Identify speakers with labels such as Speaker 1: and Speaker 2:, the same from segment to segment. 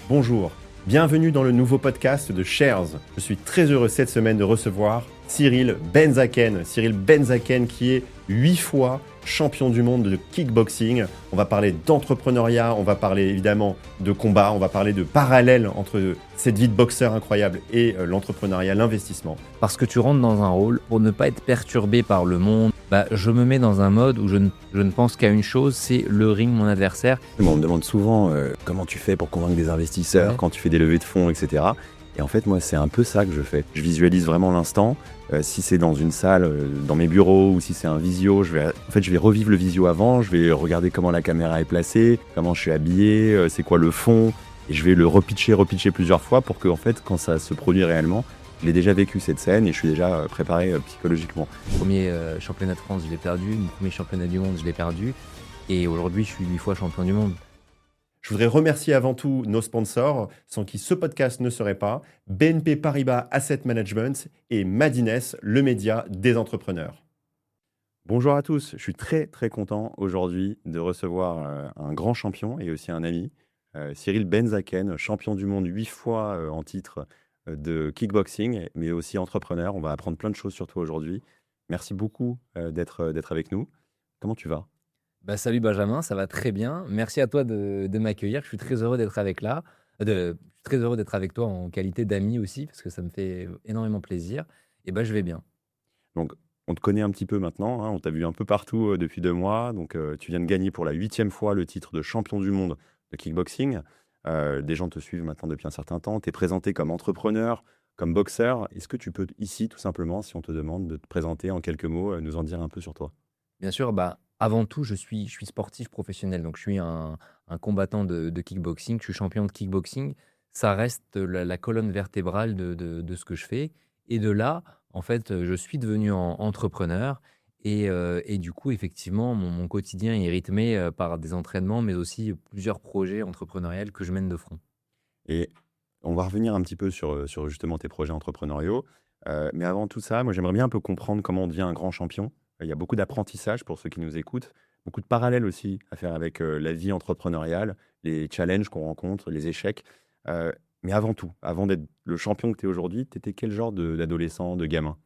Speaker 1: Bonjour, bienvenue dans le nouveau podcast de Shares. Je suis très heureux cette semaine de recevoir Cyril Benzaken. Cyril Benzaken qui est 8 fois champion du monde de kickboxing. On va parler d'entrepreneuriat, on va parler évidemment de combat, on va parler de parallèle entre cette vie de boxeur incroyable et l'entrepreneuriat, l'investissement.
Speaker 2: Parce que tu rentres dans un rôle, pour ne pas être perturbé par le monde, je me mets dans un mode où je ne pense qu'à une chose, c'est le ring, mon adversaire.
Speaker 3: On me demande souvent comment tu fais pour convaincre des investisseurs,
Speaker 2: Ouais.
Speaker 3: quand tu fais des levées de fonds, etc. Et en fait, moi, c'est un peu ça que je fais. Je visualise vraiment l'instant. Si c'est dans une salle, dans mes bureaux, ou si c'est un visio, je vais revivre le visio avant, je vais regarder comment la caméra est placée, comment je suis habillé, c'est quoi le fond, et je vais le repitcher plusieurs fois pour que, en fait, quand ça se produit réellement, je l'ai déjà vécu cette scène et je suis déjà préparé psychologiquement.
Speaker 2: Premier championnat de France, je l'ai perdu. Mon premier championnat du monde, je l'ai perdu. Et aujourd'hui, je suis 8 fois champion du monde.
Speaker 1: Je voudrais remercier avant tout nos sponsors, sans qui ce podcast ne serait pas, BNP Paribas Asset Management et Madines, le média des entrepreneurs.
Speaker 3: Bonjour à tous, je suis très très content aujourd'hui de recevoir un grand champion et aussi un ami, Cyril Benzaken, champion du monde 8 fois en titre de kickboxing, mais aussi entrepreneur. On va apprendre plein de choses sur toi aujourd'hui. Merci beaucoup d'être avec nous. Comment tu vas?
Speaker 2: Salut Benjamin, ça va très bien. Merci à toi de m'accueillir. Je suis très heureux d'être avec là. Je suis très heureux d'être avec toi en qualité d'ami aussi, parce que ça me fait énormément plaisir. Et je vais bien.
Speaker 3: Donc, on te connaît un petit peu maintenant, hein, on t'a vu un peu partout depuis 2 mois. Donc, tu viens de gagner pour la 8e fois le titre de champion du monde de kickboxing. Des gens te suivent maintenant depuis un certain temps. Tu es présenté comme entrepreneur, comme boxeur. Est-ce que tu peux ici, tout simplement, si on te demande de te présenter en quelques mots, nous en dire un peu sur toi?
Speaker 2: Bien sûr, avant tout, je suis sportif professionnel, donc je suis un combattant de kickboxing, je suis champion de kickboxing. Ça reste la colonne vertébrale de ce que je fais. Et de là, en fait, je suis devenu entrepreneur. Et du coup, effectivement, mon quotidien est rythmé par des entraînements, mais aussi plusieurs projets entrepreneuriels que je mène de front.
Speaker 3: Et on va revenir un petit peu sur justement tes projets entrepreneuriaux. Mais avant tout ça, moi, j'aimerais bien un peu comprendre comment on devient un grand champion. Il y a beaucoup d'apprentissage pour ceux qui nous écoutent, beaucoup de parallèles aussi à faire avec la vie entrepreneuriale, les challenges qu'on rencontre, les échecs. Mais avant tout, avant d'être le champion que tu es aujourd'hui, tu étais quel genre d'adolescent, de gamin?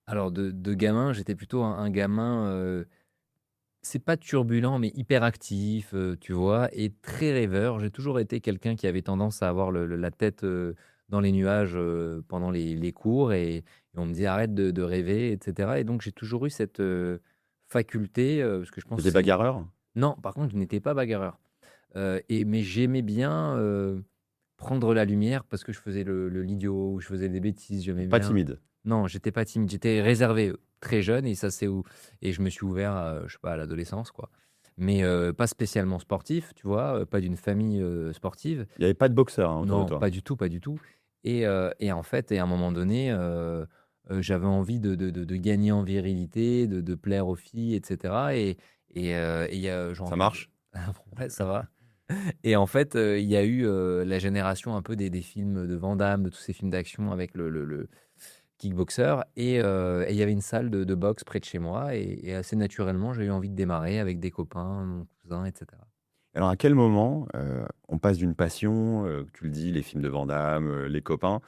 Speaker 2: Alors, de gamin, j'étais plutôt un gamin. C'est pas turbulent, mais hyperactif, tu vois? Et très rêveur. J'ai toujours été quelqu'un qui avait tendance à avoir la tête, dans les nuages, pendant les cours et on me disait: «Arrête de rêver» et cetera et donc j'ai toujours eu cette, faculté, parce que je
Speaker 3: Tu
Speaker 2: pense que
Speaker 3: étais
Speaker 2: c'est
Speaker 3: bagarreur?
Speaker 2: non, par contre, je n'étais pas bagarreur, mais j'aimais bien, prendre la lumière parce que je faisais le l'idiot ou je faisais des bêtises, j'aimais
Speaker 3: Pas
Speaker 2: bien.
Speaker 3: timide?
Speaker 2: Non, j'étais pas timide, j'étais réservé, très jeune et ça c'est où et je me suis ouvert à, je sais pas, à l'adolescence, quoi. Mais pas spécialement sportif, tu vois? Pas d'une famille, sportive.
Speaker 3: Il n'y avait pas de boxeur hein, autour de
Speaker 2: Non,
Speaker 3: toi?
Speaker 2: pas du tout, pas du tout et en fait et à un moment donné, j'avais envie de gagner en virilité, de plaire aux filles et cetera et il y a
Speaker 3: Ça
Speaker 2: genre
Speaker 3: marche?
Speaker 2: ouais, ça va et en fait, il y a eu, la génération un peu des films de Van Damme, de tous ces films d'action avec le kickboxer et il y avait une salle de boxe près de chez moi et assez naturellement, j'ai eu envie de démarrer avec des copains, mon cousin et cetera.
Speaker 3: Alors, à quel moment on passe d'une passion, tu le dis, les films de Van Damme, les copains,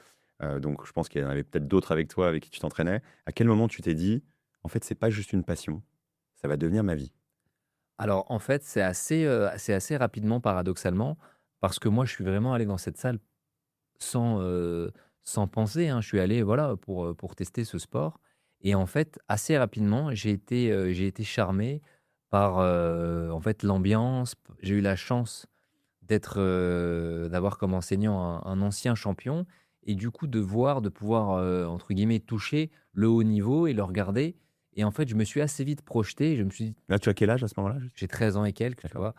Speaker 3: donc je pense qu'il y en avait peut-être d'autres avec toi, avec qui tu t'entraînais. À quel moment tu t'es dit: «En fait, c'est pas juste une passion, ça va devenir ma vie»?
Speaker 2: Alors en fait, c'est assez rapidement paradoxalement parce que moi, je suis vraiment allé dans cette salle sans, sans penser, hein. Je suis allé, voilà, pour tester ce sport et en fait, assez rapidement, j'ai été charmé par, en fait, l'ambiance. J'ai eu la chance d'avoir comme enseignant un ancien champion et du coup de pouvoir, entre guillemets «toucher» le haut niveau et le regarder et en fait, je me suis assez vite projeté. Je me suis dit
Speaker 3: Là, tu as quel âge à ce moment-là, juste?
Speaker 2: j'ai 13 ans et quelques, tu
Speaker 3: D'accord.
Speaker 2: vois?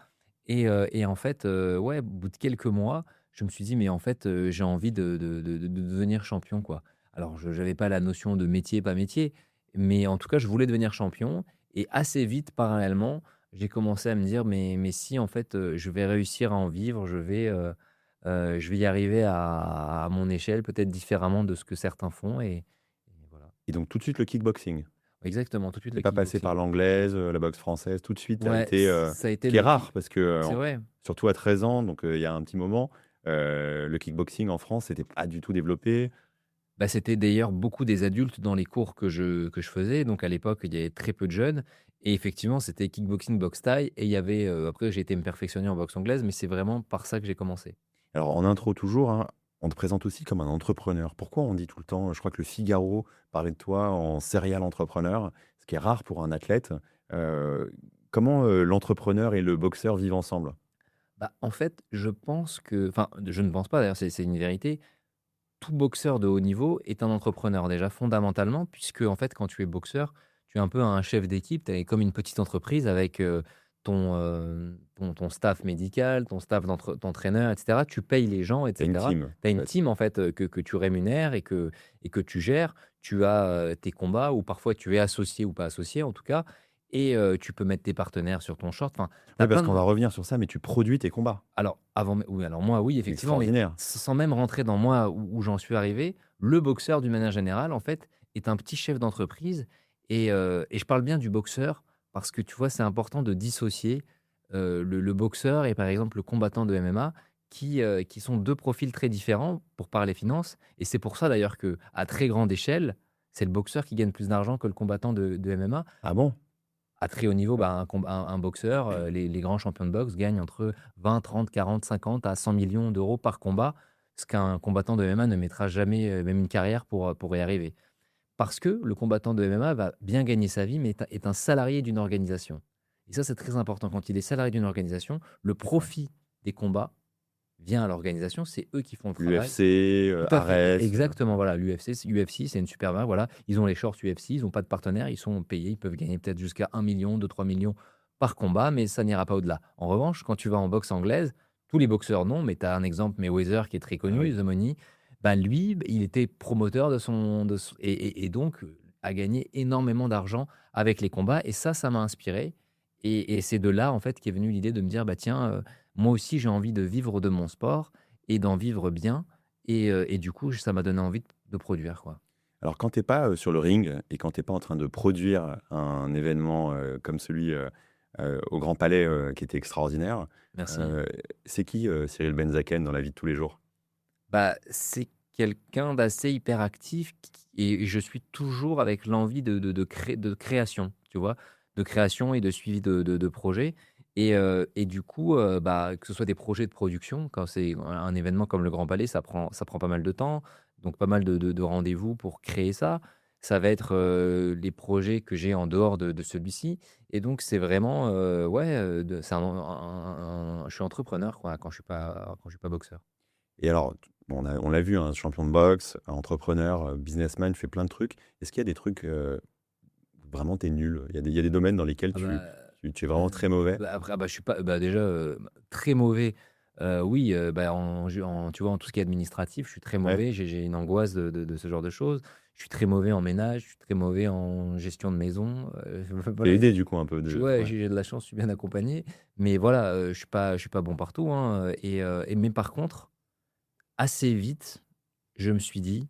Speaker 2: Et en fait, ouais, au bout de quelques mois, je me suis dit: «Mais en fait, j'ai envie de devenir champion, quoi». Alors je n'avais pas la notion de métier, pas métier, mais en tout cas, je voulais devenir champion et assez vite, parallèlement, j'ai commencé à me dire: «Mais si, en fait, je vais réussir à en vivre, je vais y arriver à mon échelle, peut-être différemment de ce que certains font» et voilà.
Speaker 3: Et donc tout de suite le kickboxing?
Speaker 2: Exactement, tout de suite
Speaker 3: Tu
Speaker 2: le
Speaker 3: pas passé par
Speaker 2: kickboxing.
Speaker 3: l'anglaise, la boxe française, tout de suite tu as
Speaker 2: Ouais,
Speaker 3: été,
Speaker 2: ça a
Speaker 3: ce
Speaker 2: été
Speaker 3: qui est
Speaker 2: le
Speaker 3: rare
Speaker 2: kick
Speaker 3: parce que,
Speaker 2: c'est vrai.
Speaker 3: surtout à 13 ans, donc il y a un petit moment, Le kickboxing en France, c'était pas du tout développé.
Speaker 2: Bah, c'était d'ailleurs beaucoup des adultes dans les cours que je faisais. Donc à l'époque, il y avait très peu de jeunes et effectivement, c'était kickboxing, boxe thaï et il y avait, après j'ai été me perfectionner en boxe anglaise, mais c'est vraiment par ça que j'ai commencé.
Speaker 3: Alors, en intro toujours, hein, on te présente aussi comme un entrepreneur. Pourquoi on dit tout le temps, je crois que le Figaro parlait de toi en serial entrepreneur, ce qui est rare pour un athlète. Euh, Comment l'entrepreneur et le boxeur vivent ensemble?
Speaker 2: Bah, en fait, je pense que enfin, je ne pense pas d'ailleurs, c'est une vérité. Tout boxeur de haut niveau est un entrepreneur déjà fondamentalement, puisque en fait, quand tu es boxeur, tu es un peu un chef d'équipe, tu es comme une petite entreprise avec ton staff médical, ton staff d'entraîneur, etc. Tu payes les gens,
Speaker 3: T'as une
Speaker 2: etc.
Speaker 3: team,
Speaker 2: Tu as
Speaker 3: en
Speaker 2: une
Speaker 3: fait.
Speaker 2: team en fait que tu rémunères et que tu gères. Tu as tes combats ou parfois tu es associé ou pas associé en tout cas. Et tu peux mettre tes partenaires sur ton short. Enfin, tu
Speaker 3: Oui,
Speaker 2: as
Speaker 3: parce
Speaker 2: plein
Speaker 3: qu'on
Speaker 2: de,
Speaker 3: va revenir sur ça, mais tu produis tes combats.
Speaker 2: alors, oui, alors moi, oui,
Speaker 3: C'est
Speaker 2: effectivement, mais
Speaker 3: extraordinaire.
Speaker 2: sans même rentrer dans moi où j'en suis arrivé, le boxeur, d'une manière générale, en fait, est un petit chef d'entreprise. Et je parle bien du boxeur parce que tu vois, c'est important de dissocier le boxeur et par exemple le combattant de MMA qui sont deux profils très différents pour parler finances. Et c'est pour ça d'ailleurs que à très grande échelle, c'est le boxeur qui gagne plus d'argent que le combattant de MMA.
Speaker 3: Ah bon?
Speaker 2: À très haut niveau, bah, un boxeur, les grands champions de boxe gagnent entre 20, 30, 40, 50 à 100 millions d'euros par combat, ce qu'un combattant de MMA ne mettra jamais, même une carrière pour y arriver. Parce que le combattant de MMA va bien gagner sa vie, mais est un salarié d'une organisation. Et ça, c'est très important. Quand il est salarié d'une organisation, le profit des combats vient à l'organisation, c'est eux qui font le travail.
Speaker 3: L'UFC,
Speaker 2: Tout à fait,
Speaker 3: Ares.
Speaker 2: exactement, voilà, l'UFC, c'est une super marque, voilà. Ils ont les shorts UFC, ils ont pas de partenaire, ils sont payés, ils peuvent gagner peut-être jusqu'à 1 million, 2, 3 millions par combat, mais ça n'ira pas au-delà. En revanche, quand tu vas en boxe anglaise, tous les boxeurs non, mais tu as un exemple, Mayweather, qui est très
Speaker 3: Ah
Speaker 2: connu,
Speaker 3: oui.
Speaker 2: The Money, bah, lui, il était promoteur et donc a gagné énormément d'argent avec les combats et ça m'a inspiré et c'est de là, en fait, qu'est venue l'idée de me dire: «Bah, tiens, moi aussi j'ai envie de vivre de mon sport et d'en vivre bien» et du coup, ça m'a donné envie de produire, quoi.
Speaker 3: Alors, quand t'es pas sur le ring et quand t'es pas en train de produire un événement comme celui au Grand Palais qui était extraordinaire,
Speaker 2: Merci.
Speaker 3: euh, c'est qui Cyril Benzaken dans la vie de tous les jours?
Speaker 2: Bah, c'est quelqu'un d'assez hyperactif et je suis toujours avec l'envie de création, tu vois? De création et de suivi de projets et du coup, bah, que ce soit des projets de production, quand c'est un événement comme le Grand Palais, ça prend pas mal de temps, donc pas mal de rendez-vous pour créer ça. Ça va être, les projets que j'ai en dehors de celui-ci et donc c'est vraiment, ouais, c'est je suis entrepreneur, quoi, quand je suis pas boxeur.
Speaker 3: Et alors, bon, on l'a vu, un champion de boxe, un entrepreneur, businessman, fait plein de trucs. Est-ce qu'il y a des trucs où vraiment t'es nul? Il y a des domaines dans lesquels
Speaker 2: Ah bah,
Speaker 3: tu es vraiment très mauvais?
Speaker 2: bah, après, ah bah, je suis pas bah, déjà, très mauvais, oui, bah, tu vois, en tout ce qui est administratif, je suis très
Speaker 3: Ouais.
Speaker 2: mauvais, j'ai une angoisse de ce genre de choses. Je suis très mauvais en ménage, je suis très mauvais en gestion de maison,
Speaker 3: T'es
Speaker 2: voilà,
Speaker 3: aidé du coup un peu
Speaker 2: ouais,
Speaker 3: ouais.
Speaker 2: j'ai de la chance, je suis bien accompagné, mais voilà, je suis pas bon partout, hein, mais par contre, assez vite, je me suis dit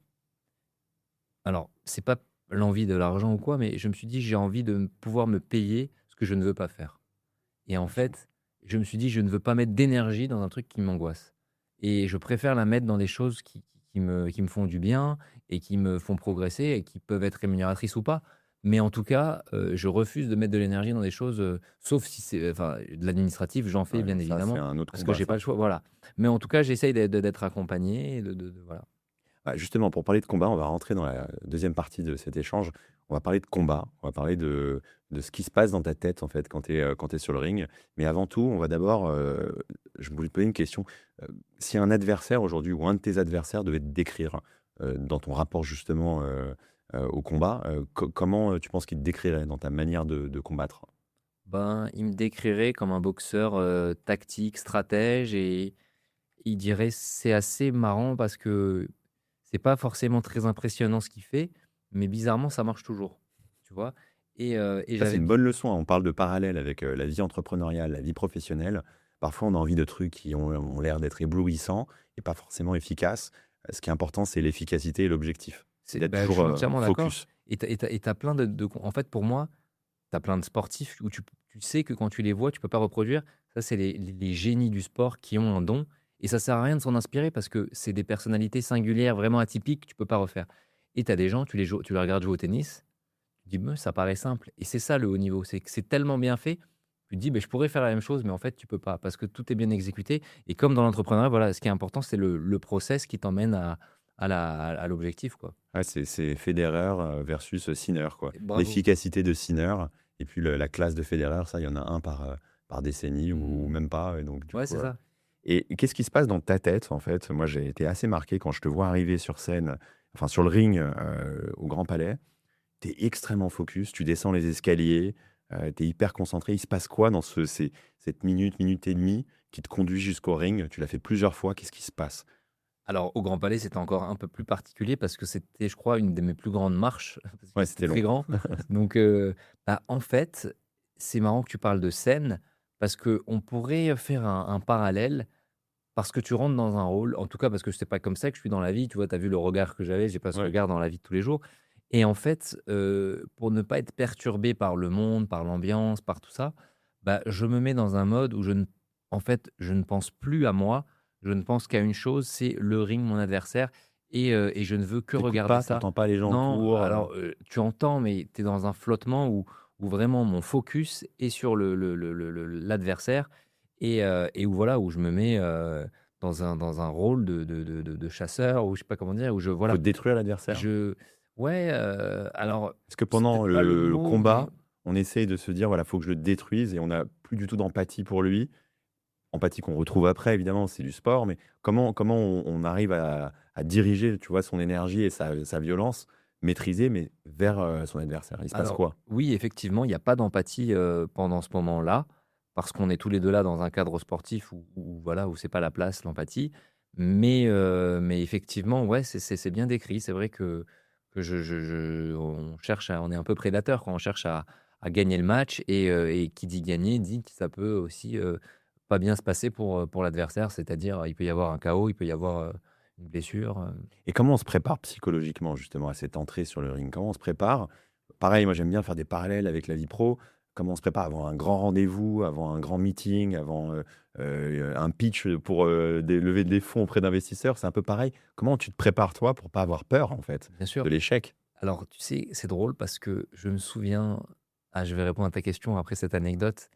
Speaker 2: alors, c'est pas l'envie de l'argent ou quoi, mais je me suis dit: «J'ai envie de pouvoir me payer ce que je ne veux pas faire». Et en
Speaker 3: Bien sûr.
Speaker 2: fait, je me suis dit: «Je ne veux pas mettre d'énergie dans un truc qui m'angoisse et je préfère la mettre dans des choses qui me font du bien et qui me font progresser et qui peuvent être rémunératrices ou pas». Mais en tout cas, je refuse de mettre de l'énergie dans des choses, sauf si c'est enfin, de l'administratif, j'en fais
Speaker 3: Ouais,
Speaker 2: bien
Speaker 3: ça, c'est
Speaker 2: évidemment
Speaker 3: un autre
Speaker 2: parce que
Speaker 3: combat,
Speaker 2: j'ai pas
Speaker 3: ça.
Speaker 2: le choix, voilà. Mais en tout cas, j'essaye d'être accompagné et voilà.
Speaker 3: Ah, justement, pour parler de combat, on va rentrer dans la deuxième partie de cet échange. On va parler de combat, on va parler de ce qui se passe dans ta tête, en fait, quand tu es sur le ring. Mais avant tout, on va d'abord, je voulais te poser une question. Si un adversaire aujourd'hui, ou un de tes adversaires devait te décrire dans ton rapport justement au combat, comment tu penses qu'il te décrirait dans ta manière de combattre?
Speaker 2: Ben, il me décrirait comme un boxeur, tactique, stratège et il dirait: «C'est assez marrant parce que c'est pas forcément très impressionnant ce qu'il fait, mais bizarrement ça marche toujours». Tu vois? Et
Speaker 3: Ça, c'est
Speaker 2: j'avais
Speaker 3: une
Speaker 2: bi
Speaker 3: bonne leçon, hein. On parle de parallèle avec la vie entrepreneuriale, la vie professionnelle. Parfois, on a envie de trucs qui ont l'air d'être éblouissants et pas forcément efficaces. Ce qui est important, c'est l'efficacité et l'objectif. C'est d'être
Speaker 2: je
Speaker 3: toujours
Speaker 2: suis entièrement d'accord
Speaker 3: focus.
Speaker 2: et tu as plein en fait, pour moi, tu as plein de sportifs où tu sais que quand tu les vois, tu peux pas reproduire. Ça, c'est les génies du sport qui ont un don Et ça sert à rien de s'en inspirer parce que c'est des personnalités singulières, vraiment atypiques, que tu peux pas refaire. Et tu as des gens, tu les regardes jouer au tennis, tu te dis: «Mais ça paraît simple» et c'est ça le haut niveau, c'est que c'est tellement bien fait, tu te dis: «Beh, je pourrais faire la même chose», mais en fait, tu peux pas parce que tout est bien exécuté et comme dans l'entrepreneuriat, voilà, ce qui est important, c'est le process qui t'emmène à l'objectif, quoi.
Speaker 3: Ouais, c'est Federer versus Sinner, quoi.
Speaker 2: Et bravo.
Speaker 3: L'efficacité de Sinner et puis la classe de Federer, ça, il y en a un par décennie ou
Speaker 2: Mmh.
Speaker 3: même pas. Et donc, du
Speaker 2: Ouais,
Speaker 3: coup,
Speaker 2: c'est ça.
Speaker 3: et qu'est-ce qui se passe dans ta tête, en fait? Moi, j'ai été assez marqué quand je te vois arriver sur scène, enfin sur le ring, au Grand Palais. Tu es extrêmement focus, tu descends les escaliers, tu es hyper concentré. Il se passe quoi dans cette minute, minute et demie qui te conduit jusqu'au ring? Tu l'as fait plusieurs fois, qu'est-ce qui se passe?
Speaker 2: Alors, au Grand Palais, c'était encore un peu plus particulier parce que c'était, je crois, une de mes plus grandes marches parce que
Speaker 3: Ouais,
Speaker 2: c'était
Speaker 3: c'était long.
Speaker 2: très grand. Donc, bah, en fait, c'est marrant que tu parles de scène parce qu'on pourrait faire un parallèle parce que tu rentres dans un rôle, en tout cas parce que c'est pas comme ça que je suis dans la vie. Tu vois, tu as vu le regard que j'avais, j'ai pas ce
Speaker 3: Ouais.
Speaker 2: regard dans la vie de tous les jours. Et en fait, pour ne pas être perturbé par le monde, par l'ambiance, par tout ça, bah, je me mets dans un mode où en fait, je ne pense plus à moi, je ne pense qu'à une chose, c'est le ring, mon adversaire, et je ne veux que
Speaker 3: Tu
Speaker 2: regarder
Speaker 3: pas,
Speaker 2: ça.
Speaker 3: t'entends pas les gens
Speaker 2: Non,
Speaker 3: autour,
Speaker 2: alors, tu entends, mais tu es dans un flottement où vraiment mon focus est sur l'adversaire et où voilà, où je me mets, dans un rôle de chasseur ou je sais pas comment dire, où je
Speaker 3: faut
Speaker 2: voilà,
Speaker 3: détruire l'adversaire.
Speaker 2: je ouais, alors
Speaker 3: Est-ce que
Speaker 2: c'est
Speaker 3: pendant
Speaker 2: peut-être pas le
Speaker 3: le
Speaker 2: mot, mais
Speaker 3: combat, on essaye de se dire: «Voilà, faut que je le détruise» et on a plus du tout d'empathie pour lui? Empathie qu'on retrouve après évidemment, c'est du sport, mais comment on arrive à diriger, tu vois, son énergie et sa violence maîtrisée, mais vers, son adversaire? Il se passe
Speaker 2: alors
Speaker 3: quoi?
Speaker 2: oui, effectivement, il y a pas d'empathie, pendant ce moment-là, parce qu'on est tous les 2 là dans un cadre sportif où voilà, où c'est pas la place, l'empathie. Mais effectivement, ouais, c'est bien décrit. C'est vrai que on est un peu prédateur quand on cherche à gagner le match et qui dit gagner dit que ça peut aussi, pas bien se passer pour l'adversaire. C'est-à-dire, il peut y avoir un chaos, il peut y avoir, une blessure,
Speaker 3: Et comment on se prépare psychologiquement justement à cette entrée sur le ring? Comment on se prépare? Pareil, moi j'aime bien faire des parallèles avec la vie pro. Comment on se prépare avant un grand rendez-vous, avant un grand meeting, avant, un pitch pour, des levées des fonds auprès d'investisseurs? C'est un peu pareil. Comment tu te prépares toi pour pas avoir peur en fait
Speaker 2: bien sûr.
Speaker 3: de l'échec?
Speaker 2: Alors, tu sais, c'est drôle parce que je me souviens, je vais répondre à ta question après cette anecdote,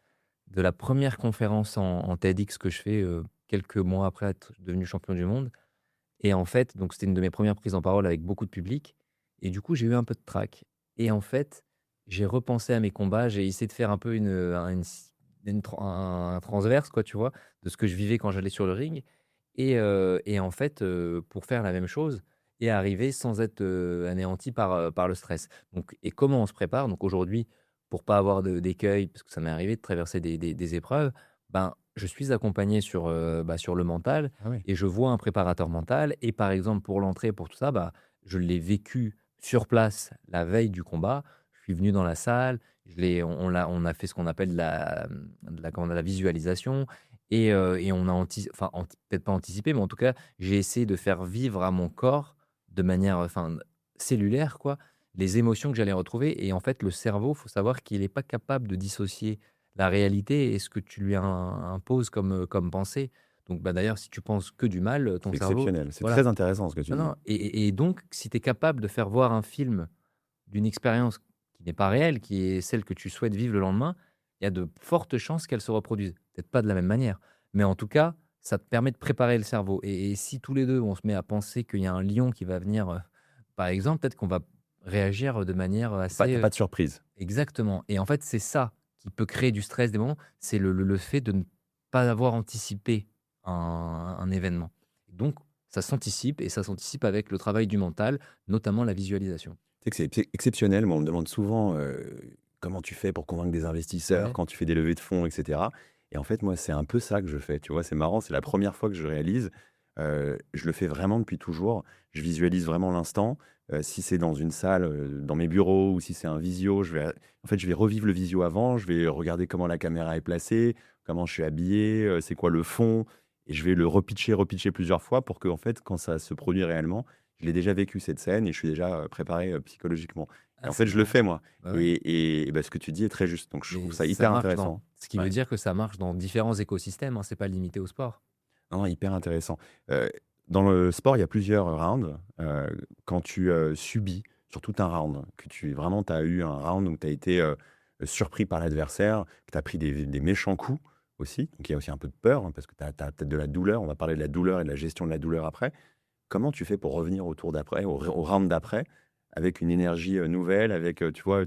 Speaker 2: de la première conférence en TEDx que je fais quelques mois après être devenu champion du monde. Et en fait, donc c'était une de mes premières prises en parole avec beaucoup de public. Et du coup, j'ai eu un peu de trac. Et en fait, j'ai repensé à mes combats, j'ai essayé de faire un peu un transverse, quoi, tu vois, de ce que je vivais quand j'allais sur le ring. Et en fait, pour faire la même chose et arriver sans être, anéanti par le stress. Donc et comment on se prépare? Donc aujourd'hui, pour pas avoir d'écueil, parce que ça m'est arrivé de traverser des épreuves, ben, je suis accompagné sur le mental
Speaker 3: Ah oui.
Speaker 2: et je vois un préparateur mental et par exemple pour l'entrée, pour tout ça, bah, je l'ai vécu sur place la veille du combat. Je suis venu dans la salle, on a fait ce qu'on appelle de la visualisation et on a peut-être pas anticipé, mais en tout cas, j'ai essayé de faire vivre à mon corps de manière, cellulaire quoi, les émotions que j'allais retrouver et en fait, le cerveau, faut savoir qu'il est pas capable de dissocier la réalité et ce que tu lui imposes comme pensée. Donc, bah, d'ailleurs, si tu penses que du mal, ton
Speaker 3: C'est
Speaker 2: cerveau
Speaker 3: exceptionnel. C'est
Speaker 2: voilà.
Speaker 3: très intéressant ce que tu
Speaker 2: Non,
Speaker 3: dis.
Speaker 2: non et donc si tu es capable de faire voir un film d'une expérience qui n'est pas réelle, qui est celle que tu souhaites vivre le lendemain, il y a de fortes chances qu'elle se reproduise. Peut-être pas de la même manière, mais en tout cas, ça te permet de préparer le cerveau et si tous les 2 on se met à penser qu'il y a un lion qui va venir, par exemple, peut-être qu'on va réagir de manière
Speaker 3: Tu
Speaker 2: assez,
Speaker 3: pas de surprise.
Speaker 2: exactement et en fait, c'est ça qui peut créer du stress des moments, c'est le fait de ne pas avoir anticipé un événement. Donc ça s'anticipe et ça s'anticipe avec le travail du mental, notamment la visualisation.
Speaker 3: Tu sais que c'est exceptionnel. Moi, on me demande souvent, comment tu fais pour convaincre des investisseurs
Speaker 2: Ouais.
Speaker 3: quand tu fais des levées de fonds et cetera? Et en fait, moi, c'est un peu ça que je fais, tu vois? C'est marrant, c'est la première fois que je réalise. Je le fais vraiment depuis toujours. Je visualise vraiment l'instant. Si c'est dans une salle, dans mes bureaux ou si c'est un visio, je vais revivre le visio avant, je vais regarder comment la caméra est placée, comment je suis habillé, c'est quoi le fond et je vais le repitcher plusieurs fois pour que en fait, quand ça se produit réellement, je l'ai déjà vécu cette scène et je suis déjà, préparé, psychologiquement et
Speaker 2: Ah,
Speaker 3: en fait,
Speaker 2: c'est
Speaker 3: je le
Speaker 2: marrant.
Speaker 3: fais moi
Speaker 2: Bah, ouais.
Speaker 3: et bah, ce que tu dis est très juste, donc je trouve
Speaker 2: Mais
Speaker 3: ça
Speaker 2: ça
Speaker 3: hyper
Speaker 2: marche dans
Speaker 3: intéressant.
Speaker 2: ce qui veut
Speaker 3: Ouais.
Speaker 2: dire que ça marche dans différents écosystèmes, hein, c'est pas limité au sport.
Speaker 3: Non, hyper intéressant. Heu, Dans le sport, il y a plusieurs rounds. Quand tu, subis sur tout un round, que tu vraiment tu as eu un round où tu as été, surpris par l'adversaire, que tu as pris des méchants coups aussi, donc il y a aussi un peu de peur, hein, parce que tu as peut-être de la douleur. On va parler de la douleur et de la gestion de la douleur après. Comment tu fais pour revenir au tour d'après, au round d'après, avec une énergie, nouvelle, avec, tu vois,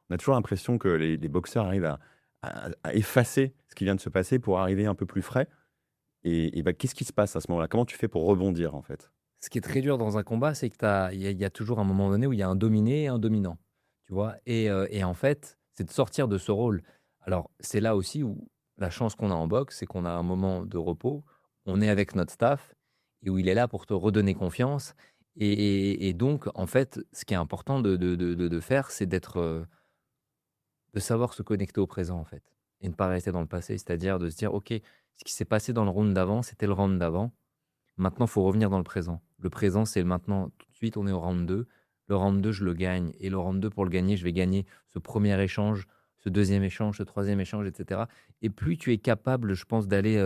Speaker 3: on a toujours l'impression que les boxeurs arrivent à effacer ce qui vient de se passer pour arriver un peu plus frais. Et bah, qu'est-ce qui se passe à ce moment-là? Comment tu fais pour rebondir, en fait?
Speaker 2: Ce qui est très dur dans un combat, c'est que il y a toujours un moment donné où il y a un dominé et un dominant, tu vois? Et en fait, c'est de sortir de ce rôle. Alors, c'est là aussi où la chance qu'on a en boxe, c'est qu'on a un moment de repos, on est avec notre staff et où il est là pour te redonner confiance et donc en fait, ce qui est important de faire, c'est de savoir se connecter au présent, en fait et ne pas rester dans le passé. C'est-à-dire de se dire: «OK, ce qui s'est passé dans le round d'avant, c'était le round d'avant. Maintenant, il faut revenir dans le présent. Le présent, c'est le maintenant. Tout de suite, on est au round 2. Le round 2, je le gagne. Et le round 2, pour le gagner, je vais gagner ce premier échange, ce deuxième échange, ce troisième échange, etc. Et plus tu es capable, je pense, d'aller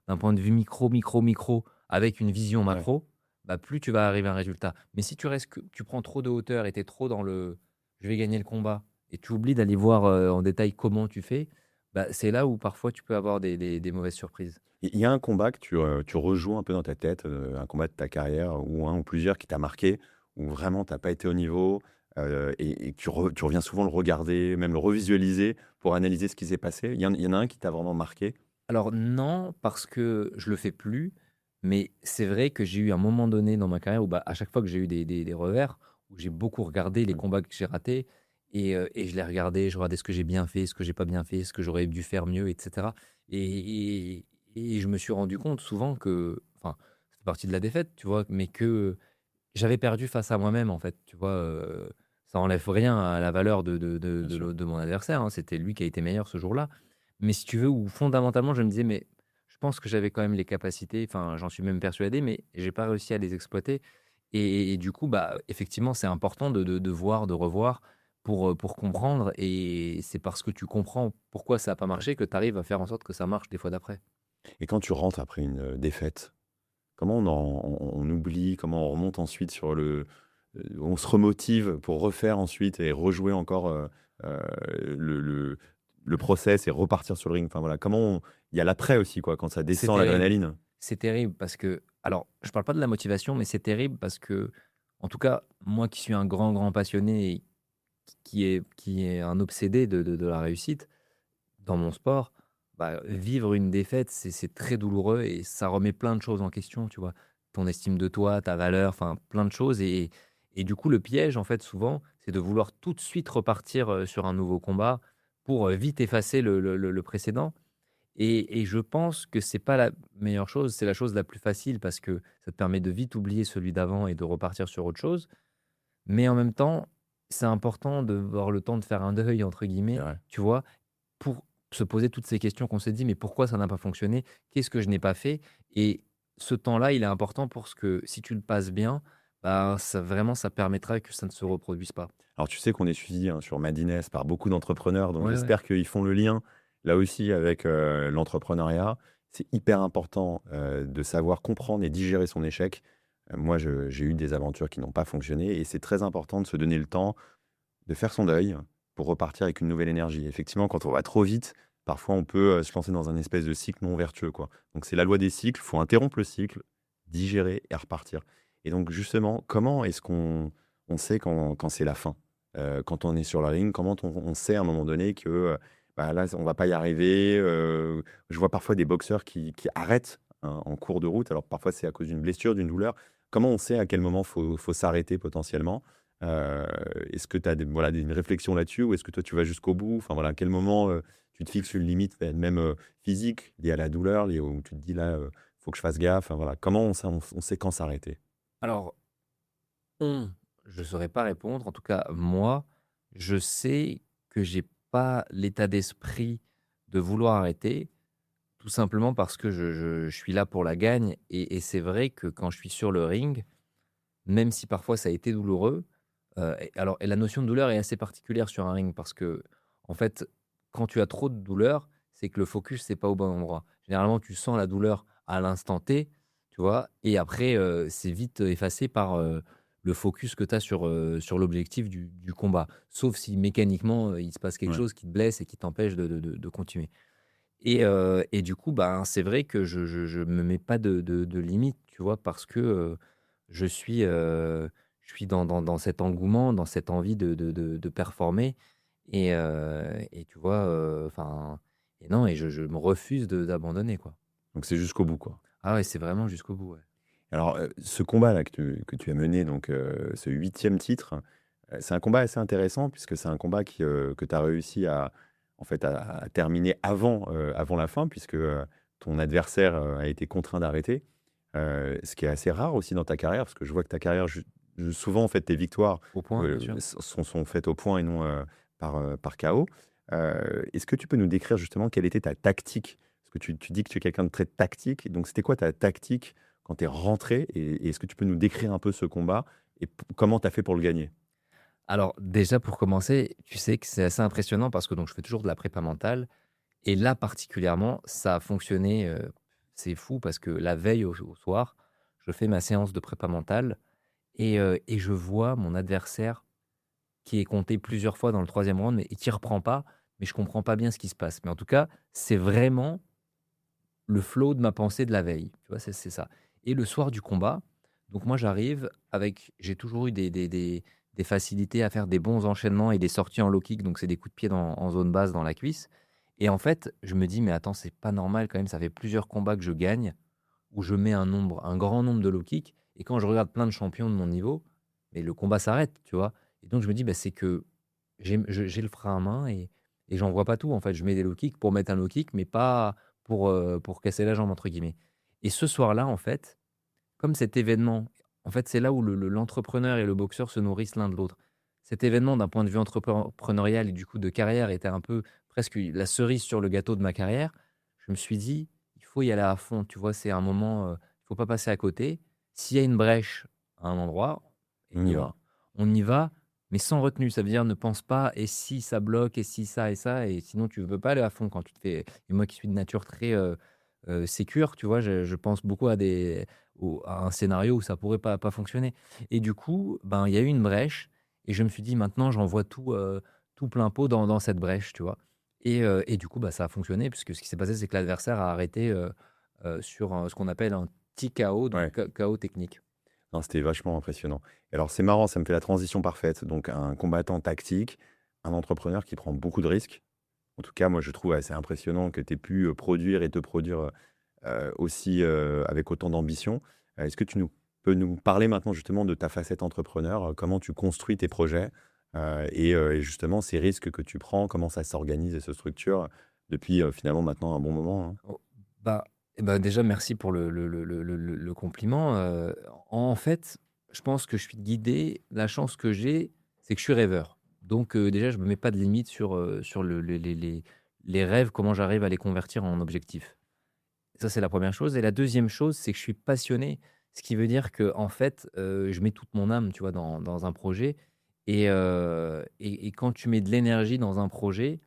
Speaker 2: d'un point de vue micro, micro, micro, avec une vision
Speaker 3: Ouais.
Speaker 2: macro, bah, plus tu vas arriver à un résultat. Mais si tu restes tu prends trop de hauteur et tu es trop dans le je vais gagner le combat et tu oublies d'aller voir en détail comment tu fais, bah, c'est là où parfois tu peux avoir des mauvaises surprises.
Speaker 3: Il y a un combat que tu rejoues un peu dans ta tête, un combat de ta carrière ou un ou plusieurs qui t'a marqué, où vraiment tu as pas été au niveau, et que tu reviens souvent le regarder, même le revisualiser pour analyser ce qui s'est passé? Il y en a un qui t'a vraiment marqué?
Speaker 2: Alors non, parce que je le fais plus, mais c'est vrai que j'ai eu un moment donné dans ma carrière où, bah, à chaque fois que j'ai eu des revers, où j'ai beaucoup regardé les
Speaker 3: Ouais.
Speaker 2: combats que j'ai ratés et je les regardais, je regardais ce que j'ai bien fait, ce que j'ai pas bien fait, ce que j'aurais dû faire mieux et cetera et je me suis rendu compte souvent que enfin, ça fait partie de la défaite, tu vois? Mais que j'avais perdu face à moi-même, en fait, tu vois? Ça enlève rien à la valeur
Speaker 3: Bien sûr.
Speaker 2: de mon adversaire, hein. C'était lui qui a été meilleur ce jour-là. Mais si tu veux, où fondamentalement, je me disais: «Mais je pense que j'avais quand même les capacités», enfin, j'en suis même persuadé, mais j'ai pas réussi à les exploiter et du coup, bah, effectivement, c'est important de voir, de revoir pour comprendre et c'est parce que tu comprends pourquoi ça a pas marché que tu arrives à faire en sorte que ça marche des fois d'après.
Speaker 3: Et quand tu rentres après une, défaite, comment on oublie? Comment on remonte ensuite sur on se remotive pour refaire ensuite et rejouer encore, heu, le le le process et repartir sur le ring? Enfin voilà, il y a l'après aussi quoi, quand ça
Speaker 2: C'est
Speaker 3: descend
Speaker 2: terrible.
Speaker 3: l'adrénaline?
Speaker 2: C'est terrible parce que alors, je parle pas de la motivation, mais c'est terrible parce que, en tout cas, moi qui suis un grand, grand passionné et qui est un obsédé de la réussite dans mon sport, bah, vivre une défaite, c'est très douloureux et ça remet plein de choses en question, tu vois? Ton estime de toi, ta valeur, enfin plein de choses et du coup, le piège, en fait, souvent, c'est de vouloir tout de suite repartir, sur un nouveau combat pour, vite effacer le précédent et je pense que c'est pas la meilleure chose, c'est la chose la plus facile parce que ça te permet de vite oublier celui d'avant et de repartir sur autre chose. Mais en même temps, c'est important de avoir le temps de faire un «deuil» entre
Speaker 3: C'est
Speaker 2: guillemets,
Speaker 3: vrai.
Speaker 2: tu vois? Pour se poser toutes ces questions qu'on s'est dit: «Mais pourquoi ça n'a pas fonctionné? Qu'est-ce que je n'ai pas fait?» et ce temps-là, il est important parce que si tu le passes bien, bah, ça vraiment, ça permettra que ça ne se reproduise pas.
Speaker 3: Alors tu sais qu'on est suivi, hein, sur Madines par beaucoup d'entrepreneurs, donc
Speaker 2: Ouais, ouais.
Speaker 3: j'espère qu'ils font le lien, là aussi, avec, l'entrepreneuriat. C'est hyper important, de savoir comprendre et digérer son échec. Moi, j'ai eu des aventures qui n'ont pas fonctionné et c'est très important de se donner le temps de faire son deuil pour repartir avec une nouvelle énergie. Effectivement, quand on va trop vite, parfois on peut, se lancer dans un espèce de cycle non vertueux, quoi. Donc c'est la loi des cycles, il faut interrompre le cycle, digérer et repartir. Et donc justement, comment est-ce qu'on sait quand c'est la fin? Quand on est sur la ligne, comment on sait à un moment donné que, bah, là, on va pas y arriver? Je vois parfois des boxeurs qui arrêtent, hein, en cours de route. Alors parfois c'est à cause d'une blessure, d'une douleur. Comment on sait à quel moment faut s'arrêter potentiellement? Heu, Est-ce que tu as une réflexion là-dessus ou est-ce que toi tu vas jusqu'au bout? Enfin voilà, à quel moment, tu te fixes une limite même, physique liée à la douleur, liée où tu te dis: «Là, faut que je fasse gaffe», enfin voilà, comment on sait quand s'arrêter?
Speaker 2: Alors je ne saurais pas répondre. En tout cas, moi, je sais que j'ai pas l'état d'esprit de vouloir arrêter, tout simplement parce que je suis là pour la gagne et c'est vrai que quand je suis sur le ring, même si parfois ça a été douloureux, et la notion de douleur est assez particulière sur un ring parce que en fait, quand tu as trop de douleur, c'est que le focus, c'est pas au bon endroit. Généralement, tu sens la douleur à l'instant T, tu vois. Et après, c'est vite effacé par le focus que tu as sur l'objectif du combat. Sauf si mécaniquement, il se passe quelque
Speaker 3: Ouais.
Speaker 2: chose qui te blesse et qui t'empêche de continuer. Et du coup, ben, c'est vrai que je me mets pas de limite, tu vois, parce que je suis, je suis dans cet engouement, dans cette envie de performer. Et tu vois, enfin, et non, et je me refuse d'abandonner, quoi.
Speaker 3: Donc c'est jusqu'au bout, quoi.
Speaker 2: Ah ouais, c'est vraiment jusqu'au bout, ouais.
Speaker 3: Alors, ce combat-là que tu as mené, donc ce 8e titre, c'est un combat assez intéressant puisque c'est un combat que tu as réussi en fait, à terminer avant la fin puisque, ton adversaire, a été contraint d'arrêter. Ce qui est assez rare aussi dans ta carrière parce que je vois que ta carrière souvent, en fait, tes victoires,
Speaker 2: Au point, bien sûr.
Speaker 3: sont faites au point et non, par KO. Est-ce que tu peux nous décrire justement quelle était ta tactique? Parce que tu dis que tu es quelqu'un de très tactique, donc c'était quoi ta tactique quand tu es rentré et est-ce que tu peux nous décrire un peu ce combat et comment tu as fait pour le gagner?
Speaker 2: Alors, déjà, pour commencer, tu sais que c'est assez impressionnant parce que donc, je fais toujours de la prépa mentale. Et là, particulièrement, ça a fonctionné. C'est fou parce que la veille au soir, je fais ma séance de prépa mentale et je vois mon adversaire qui est compté plusieurs fois dans le troisième round et qui reprend pas, mais je comprends pas bien ce qui se passe. Mais en tout cas, c'est vraiment le flow de ma pensée de la veille. Tu vois, c'est ça. Et le soir du combat, donc moi j'arrive avec, j'ai toujours eu des facilités à faire des bons enchaînements et des sorties en low kick, donc c'est des coups de pied en zone basse dans la cuisse. Et en fait, je me dis, mais attends, c'est pas normal quand même, ça fait plusieurs combats que je gagne, où je mets un grand nombre de low kicks, et quand je regarde plein de champions de mon niveau, mais le combat s'arrête, tu vois. Et donc je me dis, bah, c'est que j'ai le frein à main et j'en vois pas tout. En fait, je mets des low kicks pour mettre un low kick, mais pas pour casser la jambe, entre guillemets. Et ce soir-là, en fait, comme cet événement, en fait, c'est là où l'entrepreneur et le boxeur se nourrissent l'un de l'autre. Cet événement, d'un point de vue entrepreneurial et du coup de carrière, était un peu presque la cerise sur le gâteau de ma carrière. Je me suis dit, il faut y aller à fond. Tu vois, c'est un moment, il faut pas passer à côté. S'il y a une brèche à un endroit, eh
Speaker 3: On y
Speaker 2: bien,
Speaker 3: va.
Speaker 2: on y va, mais sans retenue. Ça veut dire ne pense pas et si ça bloque et si ça et ça, et sinon tu ne veux pas aller à fond quand tu te fais. Et moi qui suis de nature très sécure, tu vois, je pense beaucoup à un scénario où ça pourrait pas fonctionner. Et du coup, ben, il y a eu une brèche et je me suis dit maintenant j'envoie tout plein pot dans cette brèche, tu vois. Et du coup, bah, ça a fonctionné puisque ce qui s'est passé, c'est que l'adversaire a arrêté sur ce qu'on appelle un TKO, donc
Speaker 3: Ouais.
Speaker 2: KO technique.
Speaker 3: Non, c'était vachement impressionnant. Et alors, c'est marrant, ça me fait la transition parfaite. Donc, un combattant tactique, un entrepreneur qui prend beaucoup de risques. En tout cas, moi, je trouve assez impressionnant que tu aies pu produire et te produire aussi avec autant d'ambition. Est-ce que peux nous parler maintenant justement de ta facette entrepreneur, comment tu construis tes projets et justement ces risques que tu prends, comment ça s'organise et se structure depuis finalement maintenant un bon moment, hein?
Speaker 2: Oh, bah, déjà, merci pour le compliment. En fait, je pense que je suis guidé. La chance que j'ai, c'est que je suis rêveur. Donc, déjà, je me mets pas de limite sur les rêves, comment j'arrive à les convertir en objectifs. Ça, c'est la première chose. Et la deuxième chose, c'est que je suis passionné. Ce qui veut dire que, en fait, je mets toute mon âme, tu vois, dans un projet. Et quand tu mets de l'énergie dans un projet,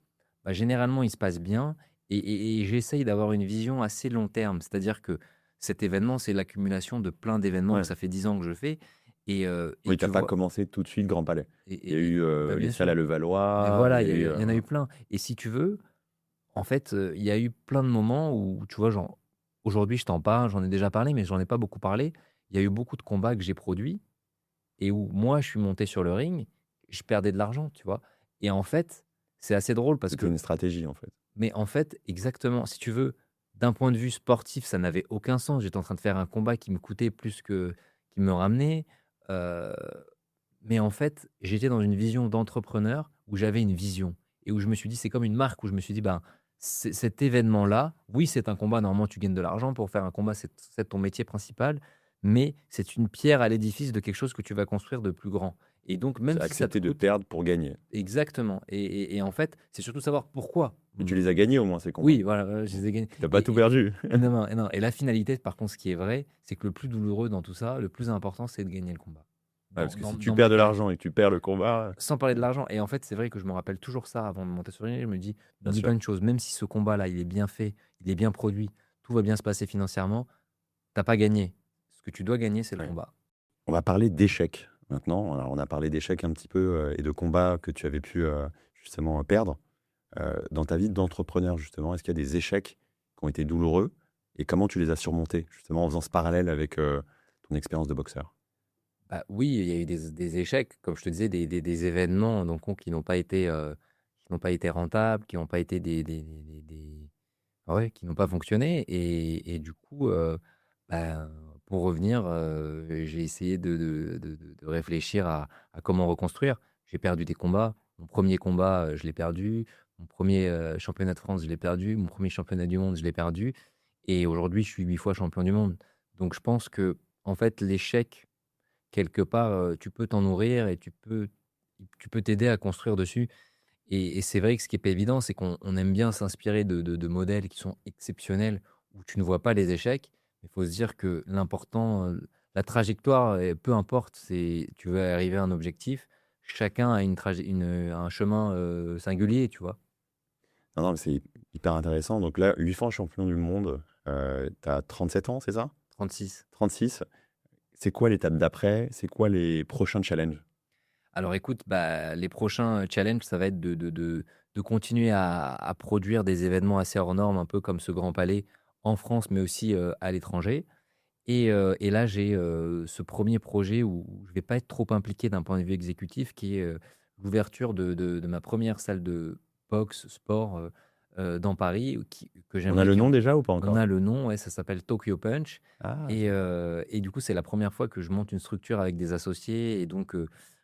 Speaker 2: bah, généralement, il se passe bien. Et j'essaye d'avoir une vision assez long terme. C'est-à-dire que cet événement, c'est l'accumulation de plein d'événements que
Speaker 3: Ouais.
Speaker 2: ça fait 10 ans que je fais. Et
Speaker 3: Oui, tu
Speaker 2: tu
Speaker 3: n'as pas
Speaker 2: vois,
Speaker 3: commencé tout de suite Grand Palais.
Speaker 2: et,
Speaker 3: Il y a
Speaker 2: et- et-
Speaker 3: eu
Speaker 2: bah,
Speaker 3: les
Speaker 2: bien
Speaker 3: salles à
Speaker 2: sûr. Mais
Speaker 3: Levallois, il
Speaker 2: voilà,
Speaker 3: y a eu.
Speaker 2: il y en a eu plein. Et si tu veux, en fait, il y a eu plein de moments où, tu vois, genre, aujourd'hui, je t'en parle, j'en ai déjà parlé, mais j'en ai pas beaucoup parlé. Il y a eu beaucoup de combats que j'ai produits et où moi, je suis monté sur le ring, je perdais de l'argent, tu vois. Et en fait, c'est assez drôle parce
Speaker 3: C'était
Speaker 2: que,
Speaker 3: une stratégie en fait.
Speaker 2: mais en fait, exactement, si tu veux, d'un point de vue sportif, ça n'avait aucun sens. J'étais en train de faire un combat qui me coûtait plus que qui me ramenait. Euh, mais en fait, j'étais dans une vision d'entrepreneur où j'avais une vision et où je me suis dit, c'est comme une marque où je me suis dit, ben, cet événement-là, oui, c'est un combat. Normalement, tu gagnes de l'argent pour faire un combat, c'est ton métier principal, mais c'est une pierre à l'édifice de quelque chose que tu vas construire de plus grand. Et donc, même
Speaker 3: C'est
Speaker 2: si ça te
Speaker 3: accepter de
Speaker 2: coûte,
Speaker 3: perdre pour gagner.
Speaker 2: exactement. Et en fait, c'est surtout savoir pourquoi.
Speaker 3: Mais tu les as gagnés au moins ces combats.
Speaker 2: Oui, voilà, je les ai gagnés.
Speaker 3: Tu n'as pas tout perdu.
Speaker 2: Non, non, non. Et la finalité, par contre, ce qui est vrai, c'est que le plus douloureux dans tout ça, le plus important, c'est de gagner le combat.
Speaker 3: Ouais, parce que si tu
Speaker 2: Dans
Speaker 3: perds
Speaker 2: ma
Speaker 3: de
Speaker 2: carrière.
Speaker 3: l'argent et que tu perds le combat,
Speaker 2: Sans parler de l'argent. Et en fait, c'est vrai que je me rappelle toujours ça avant de monter sur le ring. Je me dis,
Speaker 3: bien
Speaker 2: n'oublie pas
Speaker 3: sûr.
Speaker 2: une chose, même si ce combat-là, il est bien fait, il est bien produit, tout va bien se passer financièrement, t'as pas gagné. Ce que tu dois gagner, c'est le
Speaker 3: Ouais.
Speaker 2: combat.
Speaker 3: On va parler d'échecs maintenant. Alors, on a parlé d'échecs un petit peu et de combats que tu avais pu justement perdre. Dans ta vie d'entrepreneur, justement, est-ce qu'il y a des échecs qui ont été douloureux et comment tu les as surmontés, justement, en faisant ce parallèle avec ton expérience de boxeur?
Speaker 2: Bah, oui, il y a eu des échecs, comme je te disais, des événements donc, qui n'ont pas été rentables, qui n'ont pas été ouais, qui n'ont pas fonctionné. Et du coup, bah, pour revenir, j'ai essayé de réfléchir à comment reconstruire. J'ai perdu des combats. Mon premier combat, je l'ai perdu. Mon premier championnat de France, je l'ai perdu. Mon premier championnat du monde, je l'ai perdu. Et aujourd'hui, je suis 8 fois champion du monde. Donc, je pense que, en fait, l'échec, quelque part, tu peux t'en nourrir et tu peux t'aider à construire dessus. Et c'est vrai que ce qui est pas évident, c'est qu'on aime bien s'inspirer de modèles qui sont exceptionnels, où tu ne vois pas les échecs. Il faut se dire que l'important, la trajectoire, peu importe, tu veux arriver à un objectif. Chacun a un chemin singulier, tu vois.
Speaker 3: Non, non, mais c'est hyper intéressant. Donc là, 8 fois champion du monde, tu as 37 ans, c'est ça?
Speaker 2: 36.
Speaker 3: 36. C'est quoi l'étape d'après? C'est quoi les prochains challenges?
Speaker 2: Alors écoute, bah, les prochains challenges, ça va être de continuer à produire des événements assez hors normes, un peu comme ce Grand Palais en France, mais aussi à l'étranger. Et là, j'ai ce premier projet où je ne vais pas être trop impliqué d'un point de vue exécutif, qui est l'ouverture de ma première salle de boxe sport dans Paris, que
Speaker 3: On a
Speaker 2: j'aimerais
Speaker 3: le
Speaker 2: bien.
Speaker 3: nom déjà ou pas
Speaker 2: On
Speaker 3: encore?
Speaker 2: a le nom, ouais, ça s'appelle Tokyo Punch.
Speaker 3: Ah,
Speaker 2: Et du coup, c'est la première fois que je monte une structure avec des associés. Et donc,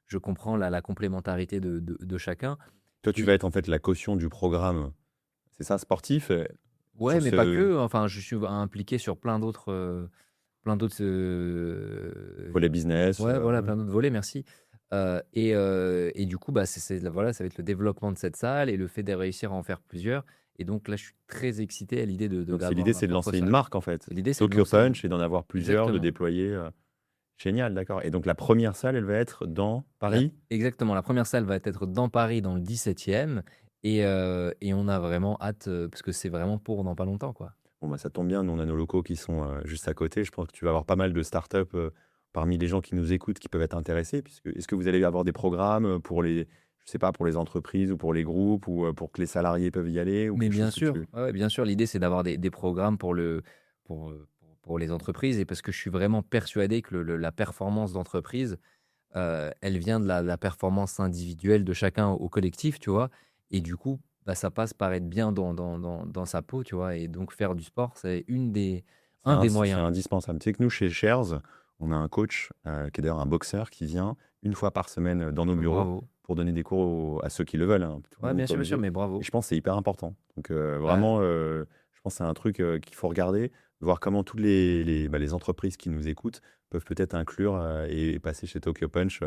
Speaker 2: je comprends la complémentarité de chacun.
Speaker 3: toi, tu vas
Speaker 2: Et
Speaker 3: être en fait la caution du programme, c'est ça, sportif,
Speaker 2: ouais,
Speaker 3: sur
Speaker 2: mais pas
Speaker 3: ce
Speaker 2: que. Enfin, je suis impliqué sur plein d'autres.
Speaker 3: volet business.
Speaker 2: Ouais, voilà,
Speaker 3: Ouais.
Speaker 2: plein d'autres volets, merci. Et du coup, bah, voilà, ça va être le développement de cette salle et le fait de réussir à en faire plusieurs. Et donc là, je suis très excité à l'idée
Speaker 3: Donc
Speaker 2: d'avoir
Speaker 3: l'idée,
Speaker 2: ma
Speaker 3: c'est de
Speaker 2: propre
Speaker 3: lancer une
Speaker 2: salle.
Speaker 3: marque en fait.
Speaker 2: L'idée, c'est de
Speaker 3: Tokyo
Speaker 2: lancer.
Speaker 3: Punch et d'en avoir plusieurs, de
Speaker 2: Exactement.
Speaker 3: déployer. Génial, d'accord. Et donc la première salle, elle va être dans Paris?
Speaker 2: Exactement. La première salle va être dans Paris, dans le 17e. Et on a vraiment hâte, parce que c'est vraiment pour dans pas longtemps, quoi.
Speaker 3: Bon, bah, ça tombe bien, nous on a nos locaux qui sont juste à côté. Je pense que tu vas avoir pas mal de startups parmi les gens qui nous écoutent qui peuvent être intéressés. Puisque, est-ce que vous allez avoir des programmes pour les, je sais pas, pour les entreprises ou pour les groupes ou pour que les salariés peuvent y aller ou
Speaker 2: Mais
Speaker 3: quelque
Speaker 2: bien
Speaker 3: chose que
Speaker 2: sûr,
Speaker 3: tu...
Speaker 2: ouais, ouais, bien sûr, l'idée c'est d'avoir des programmes pour les entreprises, et parce que je suis vraiment persuadé que la performance d'entreprise, elle vient de la performance individuelle de chacun au collectif, tu vois. Et du coup, bah, ça passe par être bien dans sa peau, tu vois. Et donc faire du sport, c'est un des
Speaker 3: C'est
Speaker 2: moyens.
Speaker 3: indispensable. Tu sais que nous, chez Shares, on a un coach qui est d'ailleurs un boxeur qui vient une fois par semaine dans nos bureaux
Speaker 2: Bravo.
Speaker 3: pour donner des cours à ceux qui le veulent, hein. Tout le
Speaker 2: Ouais,
Speaker 3: monde n'est pas
Speaker 2: bien sûr,
Speaker 3: obligé.
Speaker 2: mais
Speaker 3: Et
Speaker 2: bravo.
Speaker 3: je pense que c'est hyper important. Donc
Speaker 2: Bah,
Speaker 3: vraiment, je pense que c'est un truc qu'il faut regarder, voir comment toutes les entreprises qui nous écoutent peuvent peut-être inclure et passer chez Tokyo Punch,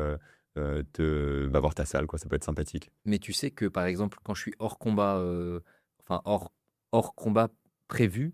Speaker 3: voir ta salle, quoi. Ça peut être sympathique.
Speaker 2: mais tu sais que par exemple, quand je suis hors combat, enfin hors combat prévu,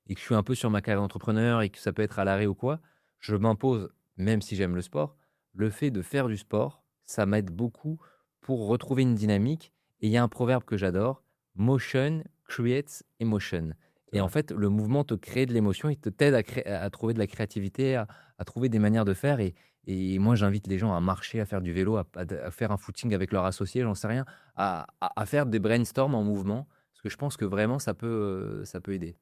Speaker 2: et que je suis un peu sur ma carrière d'entrepreneur et que ça peut être à l'arrêt ou quoi, je m'impose, même si j'aime le sport, le fait de faire du sport, ça m'aide beaucoup pour retrouver une dynamique. Et il y a un proverbe que j'adore: motion creates emotion.
Speaker 3: C'est
Speaker 2: Et en
Speaker 3: vrai.
Speaker 2: fait, le mouvement te crée de l'émotion, il t'aide à trouver de la créativité, à trouver des manières de faire. Et moi, j'invite les gens à marcher, à faire du vélo, à faire un footing avec leurs associés, j'en sais rien, à faire des brainstorms en mouvement, parce que je pense que vraiment, ça peut aider.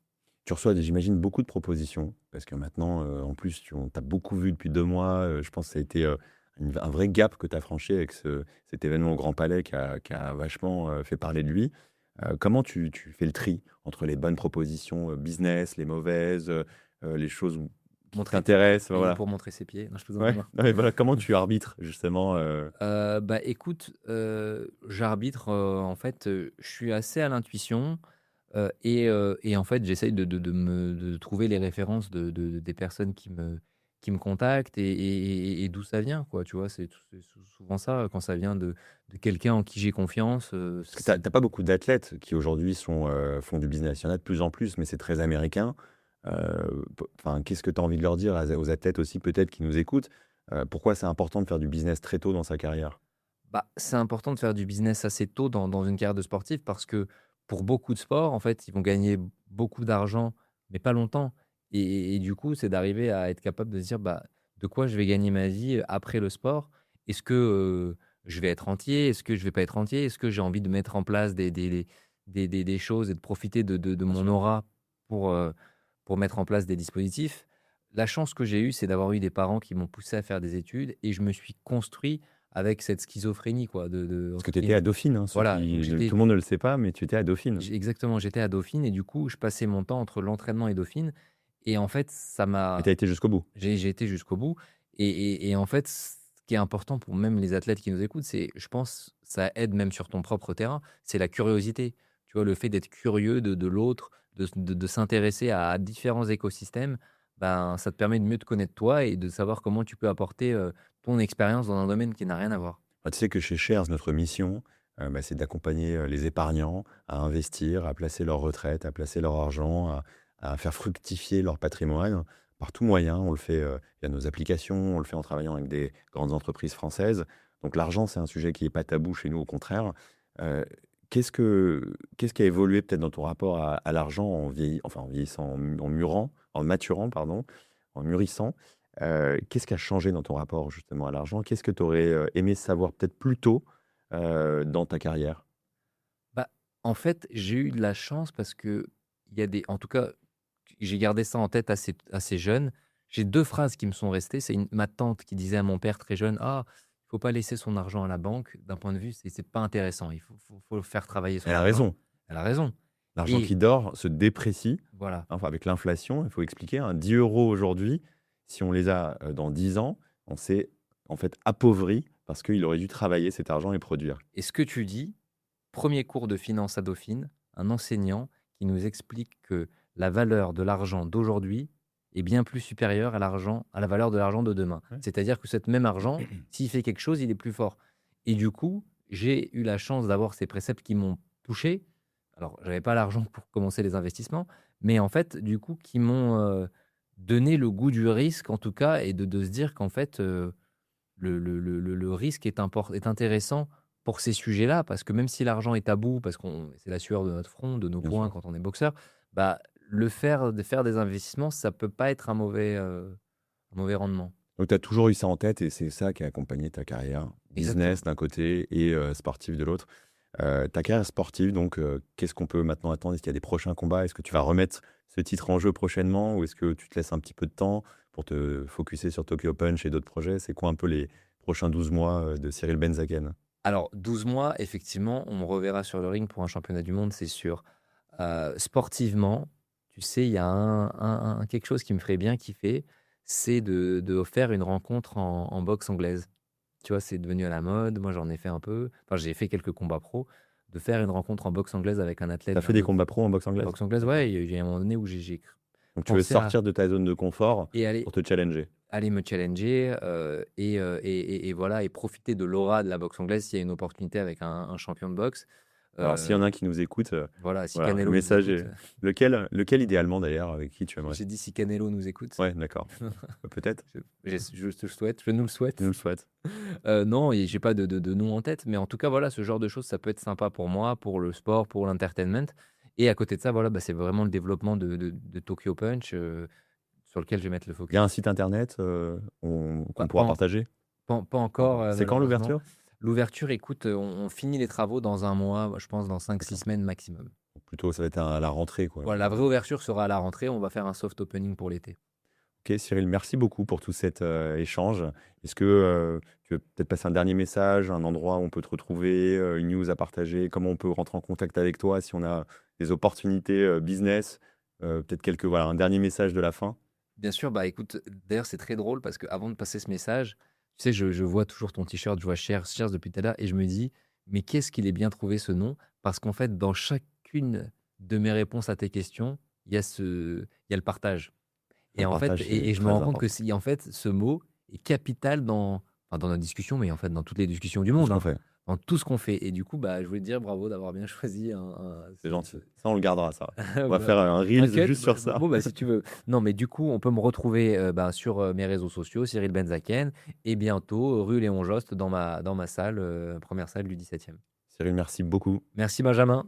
Speaker 3: Tu reçois, j'imagine, beaucoup de propositions, parce que maintenant, en plus, tu as beaucoup vu depuis 2 mois. Je pense que ça a été un vrai gap que tu as franchi avec cet événement au Grand Palais qui a vachement fait parler de lui. Comment tu fais le tri entre les bonnes propositions business, les mauvaises, les choses qui
Speaker 2: Montrer
Speaker 3: t'intéressent?
Speaker 2: payer
Speaker 3: Voilà.
Speaker 2: pour montrer ses pieds. Non, je plaisante,
Speaker 3: Ouais.
Speaker 2: non.
Speaker 3: Non, mais voilà, comment tu arbitres justement
Speaker 2: Bah, écoute, j'arbitre, en fait, je suis assez à l'intuition, et en fait, j'essaye de trouver les références des personnes qui me contactent, et d'où ça vient, quoi, tu vois? C'est souvent ça, quand ça vient de quelqu'un en qui j'ai confiance,
Speaker 3: Parce que tu as pas beaucoup d'athlètes qui aujourd'hui font du business. Il y en a de plus en plus, mais c'est très américain. Enfin, qu'est-ce que tu as envie de leur dire aux athlètes aussi, peut-être, qui nous écoutent? Pourquoi c'est important de faire du business très tôt dans sa carrière?
Speaker 2: Bah, c'est important de faire du business assez tôt dans une carrière de sportif, parce que pour beaucoup de sports, en fait, ils vont gagner beaucoup d'argent mais pas longtemps. Et du coup, c'est d'arriver à être capable de se dire, bah, de quoi je vais gagner ma vie après le sport? Est-ce que je vais être entier? Est-ce que je vais pas être entier? Est-ce que j'ai envie de mettre en place des choses et de profiter de
Speaker 3: Bien
Speaker 2: mon
Speaker 3: sûr.
Speaker 2: aura pour, euh, pour mettre en place des dispositifs? La chance que j'ai eue, c'est d'avoir eu des parents qui m'ont poussé à faire des études et je me suis construit avec cette schizophrénie, quoi,
Speaker 3: Parce que
Speaker 2: entre
Speaker 3: tu étais à
Speaker 2: guillemets.
Speaker 3: Dauphine, hein,
Speaker 2: Voilà, donc
Speaker 3: tout le monde ne le sait pas, mais tu étais à Dauphine.
Speaker 2: exactement, j'étais à Dauphine et du coup, je passais mon temps entre l'entraînement et Dauphine. Et en fait, ça
Speaker 3: Et tu
Speaker 2: m'a.
Speaker 3: as été jusqu'au bout.
Speaker 2: J'ai été jusqu'au bout. Et en fait, ce qui est important pour même les athlètes qui nous écoutent, c'est, je pense, ça aide même sur ton propre terrain, c'est la curiosité. Tu vois, le fait d'être curieux de l'autre, de s'intéresser à différents écosystèmes, ben, ça te permet de mieux te connaître toi et de savoir comment tu peux apporter ton expérience dans un domaine qui n'a rien à voir.
Speaker 3: Bah, tu sais que chez Shares, notre mission, bah, c'est d'accompagner les épargnants à investir, à placer leur retraite, à placer leur argent, à faire fructifier leur patrimoine par tout moyen. On le fait via nos applications, on le fait en travaillant avec des grandes entreprises françaises. Donc l'argent, c'est un sujet qui n'est pas tabou chez nous, au contraire. Euh, qu'est-ce qui a évolué peut-être dans ton rapport à l'argent enfin, en vieillissant, en murant, en maturant, pardon, en mûrissant? Qu'est-ce qui a changé dans ton rapport justement à l'argent? Qu'est-ce que tu aurais aimé savoir peut-être plus tôt dans ta carrière?
Speaker 2: Bah, en fait, j'ai eu de la chance parce que il y a des, en tout cas, j'ai gardé ça en tête assez jeune. J'ai deux phrases qui me sont restées. C'est ma tante qui disait à mon père très jeune, ah, il faut pas laisser son argent à la banque. D'un point de vue, c'est pas intéressant. Il faut faire travailler son
Speaker 3: Elle a
Speaker 2: argent.
Speaker 3: raison.
Speaker 2: Elle a raison.
Speaker 3: L'argent
Speaker 2: Et
Speaker 3: qui dort se déprécie.
Speaker 2: voilà.
Speaker 3: Enfin, avec l'inflation, il faut expliquer, hein, 10 euros aujourd'hui, si on les a dans 10 ans, on s'est en fait appauvri parce qu'il aurait dû travailler cet argent et produire.
Speaker 2: Et ce que tu dis, premier cours de finance à Dauphine, un enseignant qui nous explique que la valeur de l'argent d'aujourd'hui est bien plus supérieure à la valeur de l'argent de demain.
Speaker 3: Ouais.
Speaker 2: C'est-à-dire que cet même argent, s'il fait quelque chose, il est plus fort. Et du coup, j'ai eu la chance d'avoir ces préceptes qui m'ont touché. Alors, j'avais pas l'argent pour commencer les investissements, mais en fait, du coup, qui m'ont donné le goût du risque, en tout cas, et de se dire qu'en fait, le risque est intéressant pour ces sujets-là, parce que même si l'argent est tabou, parce que c'est la sueur de notre front, de nos
Speaker 3: Bien
Speaker 2: poings
Speaker 3: sûr.
Speaker 2: quand on est boxeur, bah, de faire des investissements, ça peut pas être un mauvais rendement.
Speaker 3: Donc, tu as toujours eu ça en tête et c'est ça qui a accompagné ta carrière
Speaker 2: Exactement.
Speaker 3: business d'un côté et sportive de l'autre. Ta carrière sportive, donc, qu'est-ce qu'on peut maintenant attendre? Est-ce qu'il y a des prochains combats? Est-ce que tu vas remettre ce titre en jeu prochainement ou est-ce que tu te laisses un petit peu de temps pour te focuser sur Tokyo Punch et d'autres projets? C'est quoi un peu les prochains 12 mois de Cyril Benzaken?
Speaker 2: Alors, 12 mois, effectivement, on me reverra sur le ring pour un championnat du monde, c'est sûr. Sportivement, tu sais, il y a quelque chose qui me ferait bien kiffer, c'est de faire une rencontre en boxe anglaise. Tu vois, c'est devenu à la mode. Moi, j'en ai fait un peu. Enfin, j'ai fait quelques combats pro. De faire une rencontre en boxe anglaise avec un
Speaker 3: Tu
Speaker 2: athlète
Speaker 3: as fait
Speaker 2: d'un
Speaker 3: des
Speaker 2: autre.
Speaker 3: combats pro en boxe anglaise?
Speaker 2: Boxe anglaise,
Speaker 3: D'accord.
Speaker 2: ouais, il y a un moment donné où j'ai
Speaker 3: Donc, tu veux
Speaker 2: pensé à
Speaker 3: sortir de ta zone de confort
Speaker 2: et
Speaker 3: pour te challenger.
Speaker 2: aller me challenger et voilà, et profiter de l'aura de la boxe anglaise s'il y a une opportunité avec un champion de boxe.
Speaker 3: Alors, s'il y
Speaker 2: Euh,
Speaker 3: en a un qui nous écoute,
Speaker 2: voilà, si
Speaker 3: voilà, le
Speaker 2: Canelo nous
Speaker 3: message
Speaker 2: écoute,
Speaker 3: est lequel idéalement d'ailleurs, avec qui tu aimerais?
Speaker 2: j'ai dit si Canelo nous écoute,
Speaker 3: Ouais, d'accord. Peut-être,
Speaker 2: je te le souhaite, je nous le
Speaker 3: tu nous
Speaker 2: souhaite.
Speaker 3: le souhaites.
Speaker 2: Non, et j'ai pas de nom en tête, mais en tout cas, voilà, ce genre de choses, ça peut être sympa pour moi, pour le sport, pour l'entertainment. Et à côté de ça, voilà, bah, c'est vraiment le développement de Tokyo Punch sur lequel je vais mettre le
Speaker 3: Il y a un
Speaker 2: focus.
Speaker 3: site internet qu'on
Speaker 2: Bah,
Speaker 3: pourra partager?
Speaker 2: pas encore,
Speaker 3: C'est quand
Speaker 2: malheureusement.
Speaker 3: l'ouverture?
Speaker 2: L'ouverture, écoute, on finit les travaux dans un mois, je pense dans 5-6
Speaker 3: D'accord.
Speaker 2: semaines maximum.
Speaker 3: Plutôt, ça va être à la rentrée, quoi.
Speaker 2: Voilà, la vraie ouverture sera à la rentrée, on va faire un soft opening pour l'été.
Speaker 3: Ok, Cyril, merci beaucoup pour tout cet échange. Est-ce que tu veux peut-être passer un dernier message, un endroit où on peut te retrouver, une news à partager, comment on peut rentrer en contact avec toi si on a des opportunités business, peut-être voilà, un dernier message de la fin?
Speaker 2: Bien sûr, bah écoute, d'ailleurs, c'est très drôle parce qu'avant de passer ce message, tu sais, je vois toujours ton t-shirt, je vois Cheers depuis tout à l'heure, et je me dis, mais qu'est-ce qu'il est bien trouvé ce nom? Parce qu'en fait, dans chacune de mes réponses à tes questions, il y a le partage.
Speaker 3: Le
Speaker 2: Et en fait,
Speaker 3: partage, c'est
Speaker 2: je me
Speaker 3: très
Speaker 2: rends compte que
Speaker 3: important.
Speaker 2: si, en fait, ce mot est capital dans notre discussion, mais en fait, dans toutes les discussions du
Speaker 3: Tout ce
Speaker 2: monde,
Speaker 3: qu'on
Speaker 2: hein,
Speaker 3: fait,
Speaker 2: dans tout ce qu'on fait. Et du coup, bah, je voulais te dire bravo d'avoir bien choisi
Speaker 3: c'est gentil. Ça, on le gardera, ça. On va
Speaker 2: Bah,
Speaker 3: faire un Reels
Speaker 2: t'inquiète,
Speaker 3: juste sur ça.
Speaker 2: bon, bah, si tu veux. Non, mais du coup, on peut me retrouver bah, sur mes réseaux sociaux, Cyril Benzaken, et bientôt, rue Léon Jost, dans ma salle, première salle du 17e.
Speaker 3: Cyril, merci beaucoup.
Speaker 2: Merci Benjamin.